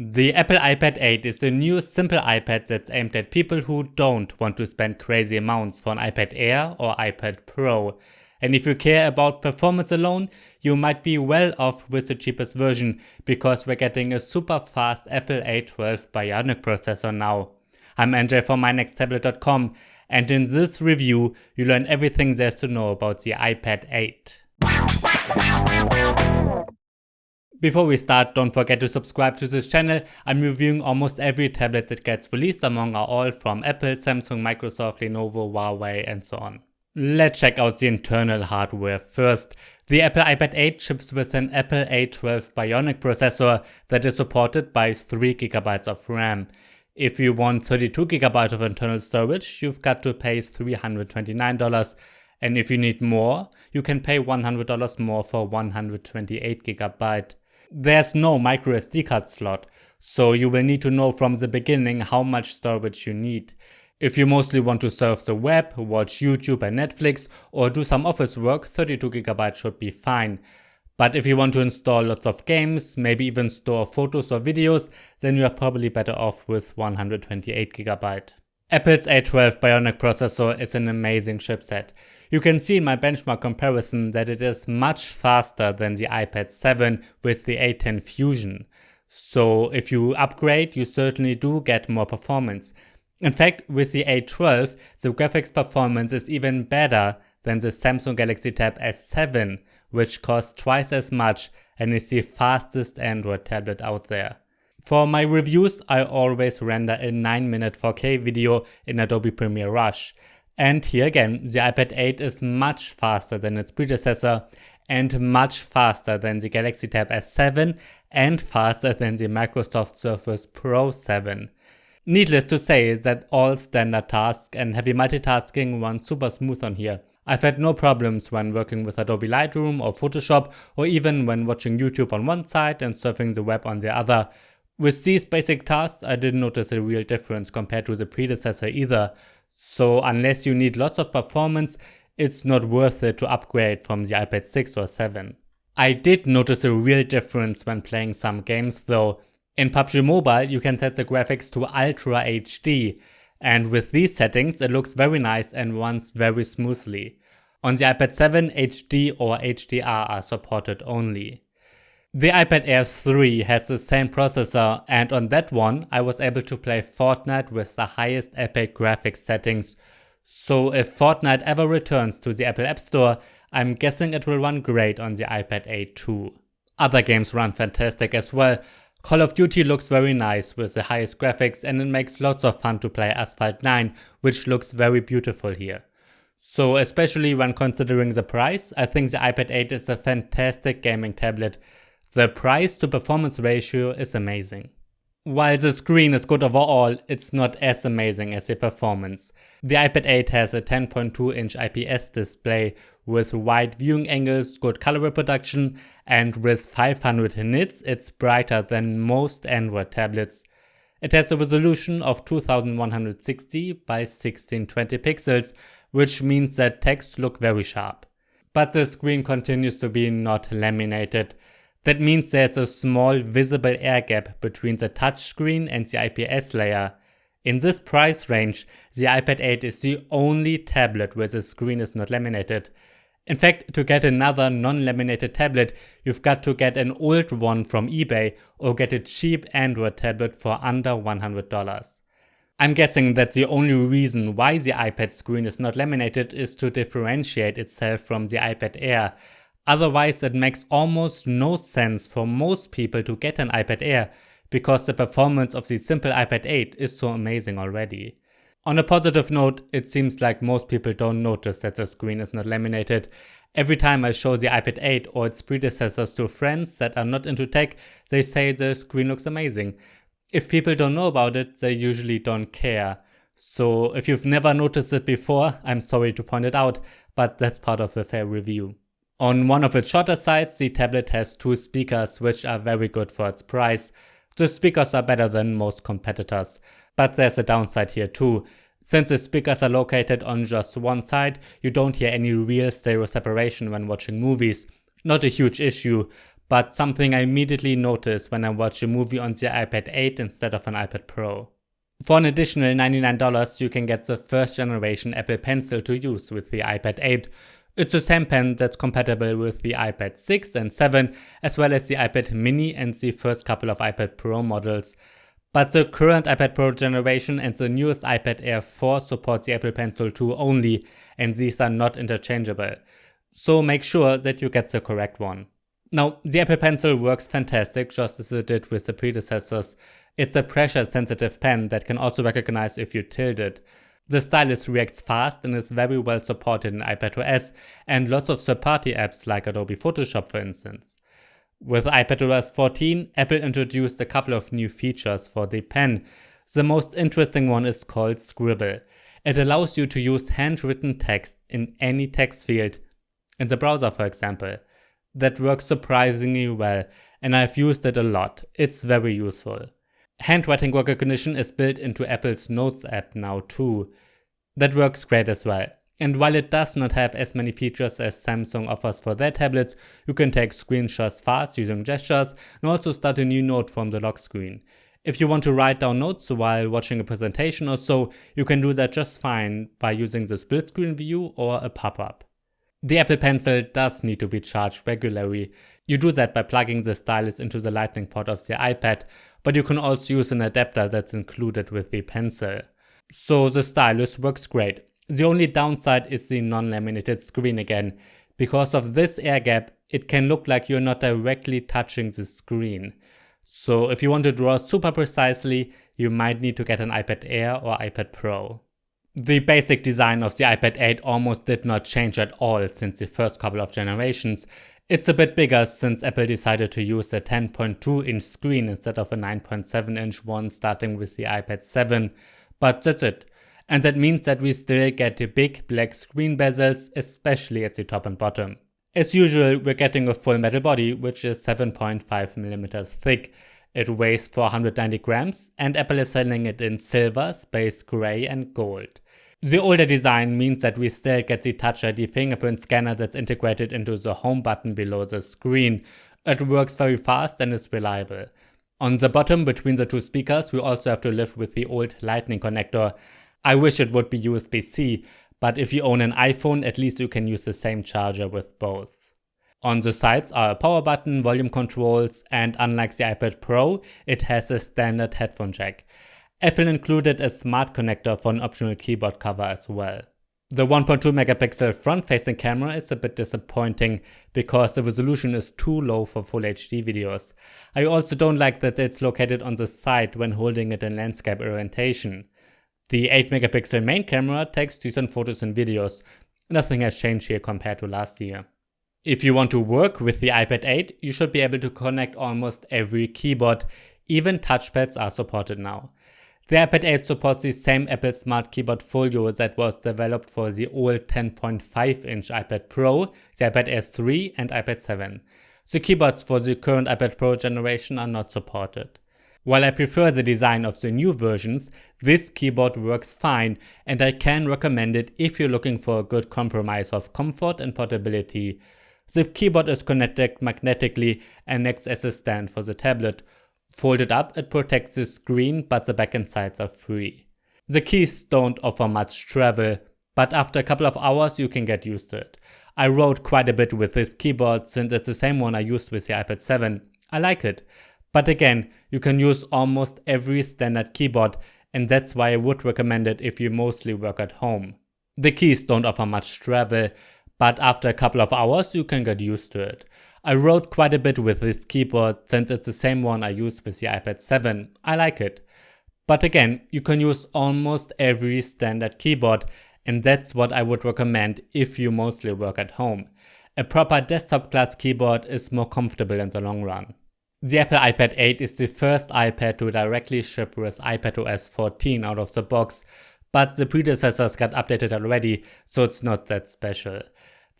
The Apple iPad 8 is a new simple iPad that's aimed at people who don't want to spend crazy amounts for an iPad Air or iPad Pro. And if you care about performance alone, you might be well off with the cheapest version, because we're getting a super fast Apple A12 Bionic processor now. I'm Andrej from mynexttablet.com, and in this review you learn everything there's to know about the iPad 8. Before we start, don't forget to subscribe to this channel. I'm reviewing almost every tablet that gets released, among all from Apple, Samsung, Microsoft, Lenovo, Huawei and so on. Let's check out the internal hardware first. The Apple iPad 8 ships with an Apple A12 Bionic processor that is supported by 3GB of RAM. If you want 32GB of internal storage, you've got to pay $329. And if you need more, you can pay $100 more for 128GB. There's no microSD card slot, so you will need to know from the beginning how much storage you need. If you mostly want to surf the web, watch YouTube and Netflix, or do some office work, 32GB should be fine. But if you want to install lots of games, maybe even store photos or videos, then you are probably better off with 128GB. Apple's A12 Bionic processor is an amazing chipset. You can see in my benchmark comparison that it is much faster than the iPad 7 with the A10 Fusion. So if you upgrade, you certainly do get more performance. In fact, with the A12, the graphics performance is even better than the Samsung Galaxy Tab S7, which costs twice as much and is the fastest Android tablet out there. For my reviews, I always render a 9-minute 4K video in Adobe Premiere Rush. And here again, the iPad 8 is much faster than its predecessor, and much faster than the Galaxy Tab S7, and faster than the Microsoft Surface Pro 7. Needless to say that all standard tasks and heavy multitasking run super smooth on here. I've had no problems when working with Adobe Lightroom or Photoshop, or even when watching YouTube on one side and surfing the web on the other. With these basic tasks, I didn't notice a real difference compared to the predecessor either. So unless you need lots of performance, it's not worth it to upgrade from the iPad 6 or 7. I did notice a real difference when playing some games though. In PUBG Mobile, you can set the graphics to Ultra HD, and with these settings it looks very nice and runs very smoothly. On the iPad 7, HD or HDR are supported only. The iPad Air 3 has the same processor, and on that one I was able to play Fortnite with the highest epic graphics settings. So if Fortnite ever returns to the Apple App Store, I'm guessing it will run great on the iPad 8 too. Other games run fantastic as well. Call of Duty looks very nice with the highest graphics, and it makes lots of fun to play Asphalt 9, which looks very beautiful here. So especially when considering the price, I think the iPad 8 is a fantastic gaming tablet. The price to performance ratio is amazing. While the screen is good overall, it's not as amazing as the performance. The iPad 8 has a 10.2-inch IPS display with wide viewing angles, good color reproduction, and with 500 nits it's brighter than most Android tablets. It has a resolution of 2160 by 1620 pixels, which means that text look very sharp. But the screen continues to be not laminated. That means there's a small visible air gap between the touchscreen and the IPS layer. In this price range, the iPad 8 is the only tablet where the screen is not laminated. In fact, to get another non-laminated tablet, you've got to get an old one from eBay or get a cheap Android tablet for under $100. I'm guessing that the only reason why the iPad screen is not laminated is to differentiate itself from the iPad Air. Otherwise, it makes almost no sense for most people to get an iPad Air, because the performance of the simple iPad 8 is so amazing already. On a positive note, it seems like most people don't notice that the screen is not laminated. Every time I show the iPad 8 or its predecessors to friends that are not into tech, they say the screen looks amazing. If people don't know about it, they usually don't care. So if you've never noticed it before, I'm sorry to point it out, but that's part of a fair review. On one of its shorter sides, the tablet has 2 speakers, which are very good for its price. The speakers are better than most competitors, but there's a downside here too. Since the speakers are located on just one side, you don't hear any real stereo separation when watching movies. Not a huge issue, but something I immediately notice when I watch a movie on the iPad 8 instead of an iPad Pro. For an additional $99, you can get the first generation Apple Pencil to use with the iPad 8. It's the same pen that's compatible with the iPad 6 and 7, as well as the iPad mini and the first couple of iPad Pro models. But the current iPad Pro generation and the newest iPad Air 4 support the Apple Pencil 2 only, and these are not interchangeable. So make sure that you get the correct one. Now, the Apple Pencil works fantastic, just as it did with the predecessors. It's a pressure-sensitive pen that can also recognize if you tilt it. The stylus reacts fast and is very well supported in iPadOS and lots of third-party apps like Adobe Photoshop, for instance. With iPadOS 14, Apple introduced a couple of new features for the pen. The most interesting one is called Scribble. It allows you to use handwritten text in any text field, in the browser for example. That works surprisingly well, and I've used it a lot. It's very useful. Handwriting recognition is built into Apple's Notes app now too. That works great as well. And while it does not have as many features as Samsung offers for their tablets, you can take screenshots fast using gestures and also start a new note from the lock screen. If you want to write down notes while watching a presentation or so, you can do that just fine by using the split screen view or a pop-up. The Apple Pencil does need to be charged regularly. You do that by plugging the stylus into the lightning port of the iPad, but you can also use an adapter that's included with the Pencil. So the stylus works great. The only downside is the non-laminated screen again. Because of this air gap, it can look like you're not directly touching the screen. So if you want to draw super precisely, you might need to get an iPad Air or iPad Pro. The basic design of the iPad 8 almost did not change at all since the first couple of generations. It's a bit bigger since Apple decided to use a 10.2-inch screen instead of a 9.7-inch one starting with the iPad 7, but that's it. And that means that we still get the big black screen bezels, especially at the top and bottom. As usual, we're getting a full metal body, which is 7.5mm thick. It weighs 490 grams, and Apple is selling it in silver, space gray and gold. The older design means that we still get the Touch ID fingerprint scanner that's integrated into the home button below the screen. It works very fast and is reliable. On the bottom between the two speakers, we also have to live with the old Lightning connector. I wish it would be USB-C, but if you own an iPhone, at least you can use the same charger with both. On the sides are a power button, volume controls, and unlike the iPad Pro, it has a standard headphone jack. Apple included a smart connector for an optional keyboard cover as well. The 1.2 megapixel front-facing camera is a bit disappointing because the resolution is too low for Full HD videos. I also don't like that it's located on the side when holding it in landscape orientation. The 8 megapixel main camera takes decent photos and videos. Nothing has changed here compared to last year. If you want to work with the iPad 8, you should be able to connect almost every keyboard. Even touchpads are supported now. The iPad 8 supports the same Apple Smart Keyboard Folio that was developed for the old 10.5-inch iPad Pro, the iPad Air 3 and iPad 7. The keyboards for the current iPad Pro generation are not supported. While I prefer the design of the new versions, this keyboard works fine and I can recommend it if you're looking for a good compromise of comfort and portability. The keyboard is connected magnetically and acts as a stand for the tablet. Folded up, it protects the screen, but the back and sides are free. The keys don't offer much travel, but after a couple of hours you can get used to it. I wrote quite a bit with this keyboard since it's the same one I used with the iPad 7. I like it. But again, you can use almost every standard keyboard, and that's why I would recommend it if you mostly work at home. The keys don't offer much travel, but after a couple of hours you can get used to it. I wrote quite a bit with this keyboard since it's the same one I used with the iPad 7. I like it. But again, you can use almost every standard keyboard, and that's what I would recommend if you mostly work at home. A proper desktop class keyboard is more comfortable in the long run. The Apple iPad 8 is the first iPad to directly ship with iPadOS 14 out of the box, but the predecessors got updated already, so it's not that special.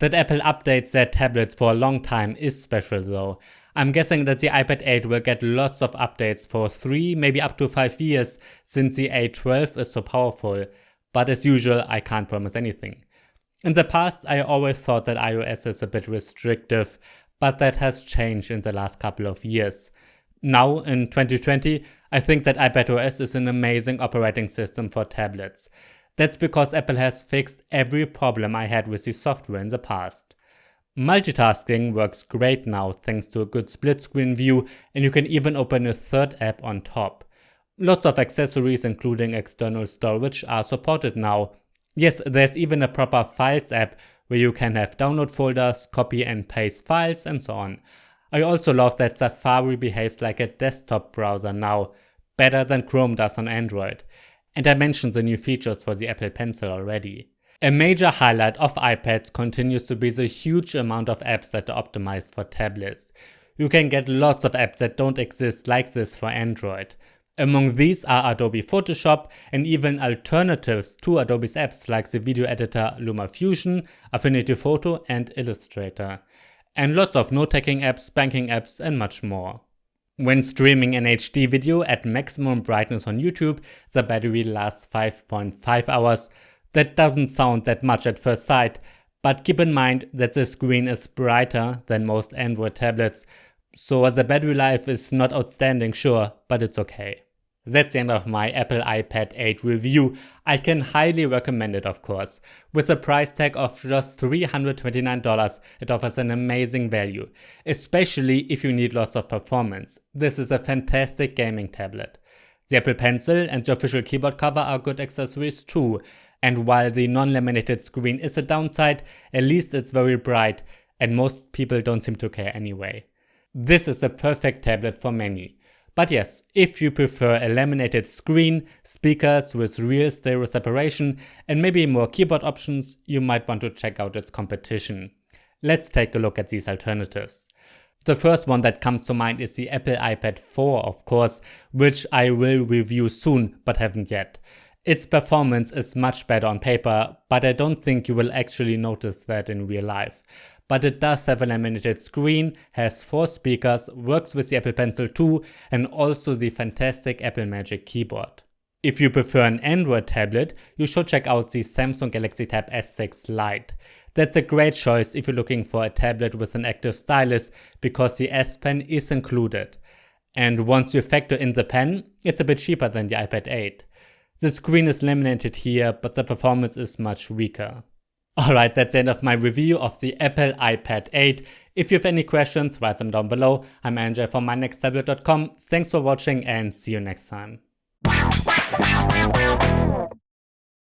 That Apple updates their tablets for a long time is special though. I'm guessing that the iPad 8 will get lots of updates for 3, maybe up to 5 years, since the A12 is so powerful, but as usual I can't promise anything. In the past I always thought that iOS is a bit restrictive, but that has changed in the last couple of years. Now, in 2020, I think that iPadOS is an amazing operating system for tablets. That's because Apple has fixed every problem I had with the software in the past. Multitasking works great now thanks to a good split screen view, and you can even open a third app on top. Lots of accessories including external storage are supported now. Yes, there's even a proper Files app where you can have download folders, copy and paste files and so on. I also love that Safari behaves like a desktop browser now, better than Chrome does on Android. And I mentioned the new features for the Apple Pencil already. A major highlight of iPads continues to be the huge amount of apps that are optimized for tablets. You can get lots of apps that don't exist like this for Android. Among these are Adobe Photoshop and even alternatives to Adobe's apps like the video editor LumaFusion, Affinity Photo and Illustrator. And lots of note-taking apps, banking apps and much more. When streaming an HD video at maximum brightness on YouTube, the battery lasts 5.5 hours. That doesn't sound that much at first sight, but keep in mind that the screen is brighter than most Android tablets, so the battery life is not outstanding, sure, but it's okay. That's the end of my Apple iPad 8 review. I can highly recommend it, of course. With a price tag of just $329, it offers an amazing value, especially if you need lots of performance. This is a fantastic gaming tablet. The Apple Pencil and the official keyboard cover are good accessories too. And while the non-laminated screen is a downside, at least it's very bright, and most people don't seem to care anyway. This is a perfect tablet for many. But yes, if you prefer a laminated screen, speakers with real stereo separation, and maybe more keyboard options, you might want to check out its competition. Let's take a look at these alternatives. The first one that comes to mind is the Apple iPad 4, of course, which I will review soon, but haven't yet. Its performance is much better on paper, but I don't think you will actually notice that in real life. But it does have a laminated screen, has 4 speakers, works with the Apple Pencil 2, and also the fantastic Apple Magic Keyboard. If you prefer an Android tablet, you should check out the Samsung Galaxy Tab S6 Lite. That's a great choice if you're looking for a tablet with an active stylus, because the S Pen is included. And once you factor in the pen, it's a bit cheaper than the iPad 8. The screen is laminated here, but the performance is much weaker. Alright, that's the end of my review of the Apple iPad 8. If you have any questions, write them down below. I'm Andrej from mynexttablet.com. Thanks for watching and see you next time.